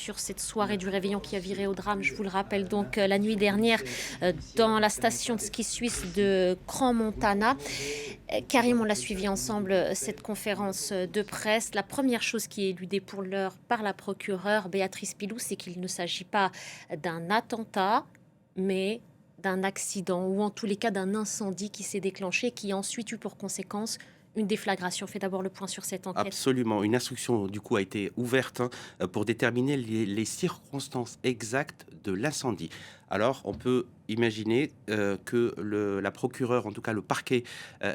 sur cette soirée du réveillon qui a viré au drame. Je vous le rappelle donc la nuit dernière dans la station de ski suisse de Crans-Montana. Karim, on l'a suivi ensemble cette conférence de presse. La première chose qui est éludée pour l'heure par la procureure Béatrice Pilou, c'est qu'il ne s'agit pas d'un attentat, mais d'un accident ou en tous les cas d'un incendie qui s'est déclenché, qui a ensuite eu pour conséquence une déflagration. Fait d'abord le point sur cette enquête. Absolument. Une instruction, du coup, a été ouverte pour déterminer les circonstances exactes de l'incendie. Alors, on peut imaginer que la procureure, en tout cas le parquet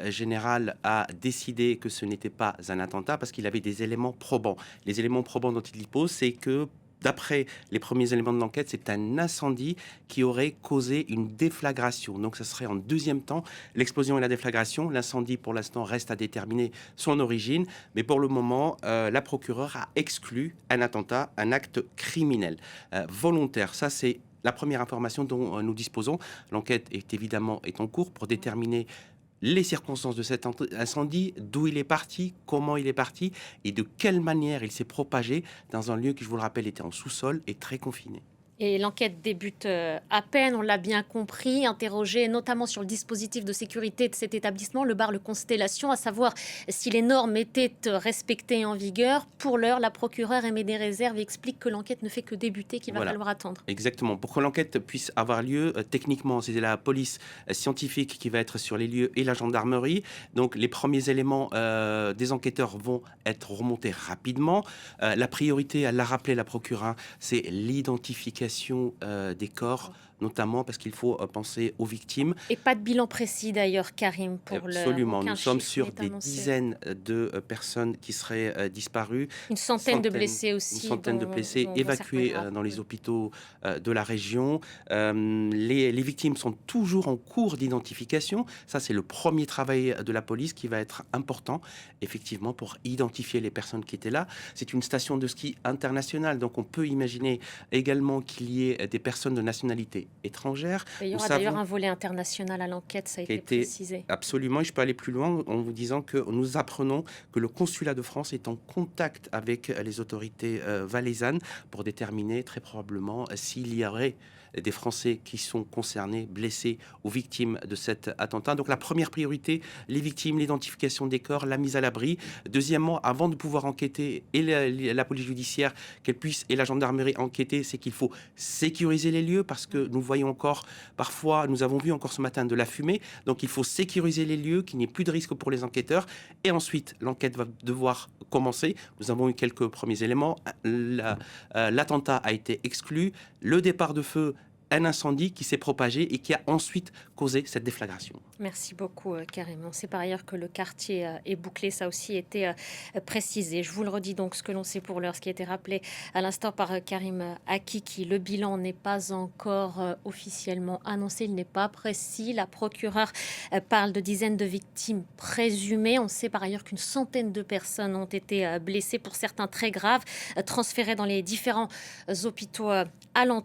général, a décidé que ce n'était pas un attentat parce qu'il avait des éléments probants. Les éléments probants dont il dispose, c'est que d'après les premiers éléments de l'enquête, c'est un incendie qui aurait causé une déflagration. Donc, ce serait en deuxième temps l'explosion et la déflagration. L'incendie, pour l'instant, reste à déterminer son origine. Mais pour le moment, la procureure a exclu un attentat, un acte criminel volontaire. Ça, c'est la première information dont nous disposons. L'enquête est en cours pour déterminer les circonstances de cet incendie, d'où il est parti, comment il est parti et de quelle manière il s'est propagé dans un lieu qui, je vous le rappelle, était en sous-sol et très confiné. Et l'enquête débute à peine, on l'a bien compris, interrogé notamment sur le dispositif de sécurité de cet établissement, le bar Le Constellation, à savoir si les normes étaient respectées et en vigueur. Pour l'heure, la procureure émet des réserves et explique que l'enquête ne fait que débuter, qu'il va Voilà. falloir attendre. Exactement. Pour que l'enquête puisse avoir lieu, techniquement, c'est la police scientifique qui va être sur les lieux et la gendarmerie. Donc, les premiers éléments des enquêteurs vont être remontés rapidement. La priorité, elle l'a rappelé la procureure, c'est l'identification des corps, notamment parce qu'il faut penser aux victimes. Et pas de bilan précis d'ailleurs, Karim, pour l'heure. Absolument. Aucun Nous sommes chiffre sur n'est des annoncé. dizaines de personnes qui seraient disparues. Une centaine de blessés aussi. Une centaine de blessés dont évacués certains graves. dans les hôpitaux de la région. Les victimes sont toujours en cours d'identification. Ça, c'est le premier travail de la police qui va être important, effectivement, pour identifier les personnes qui étaient là. C'est une station de ski internationale, donc on peut imaginer également qu'il y ait des personnes de nationalité étrangère. Et il y aura d'ailleurs un volet international à l'enquête, ça a été précisé. Absolument, et je peux aller plus loin en vous disant que nous apprenons que le consulat de France est en contact avec les autorités valaisannes pour déterminer très probablement s'il y aurait des Français qui sont concernés, blessés ou victimes de cet attentat. Donc la première priorité, les victimes, l'identification des corps, la mise à l'abri. Deuxièmement, avant de pouvoir enquêter, et la police judiciaire qu'elle puisse et la gendarmerie enquêter, c'est qu'il faut sécuriser les lieux parce que nous voyons encore, parfois, nous avons vu encore ce matin de la fumée. Donc il faut sécuriser les lieux, qu'il n'y ait plus de risque pour les enquêteurs. Et ensuite, l'enquête va devoir commencer. Nous avons eu quelques premiers éléments. L'attentat a été exclu. Le départ de feu, un incendie qui s'est propagé et qui a ensuite causé cette déflagration. Merci beaucoup, Karim. On sait par ailleurs que le quartier est bouclé. Ça a aussi été précisé. Je vous le redis donc, ce que l'on sait pour l'heure, ce qui a été rappelé à l'instant par Karim Akiki. Le bilan n'est pas encore officiellement annoncé. Il n'est pas précis. La procureure parle de dizaines de victimes présumées. On sait par ailleurs qu'une centaine de personnes ont été blessées, pour certains très graves, transférées dans les différents hôpitaux alentours.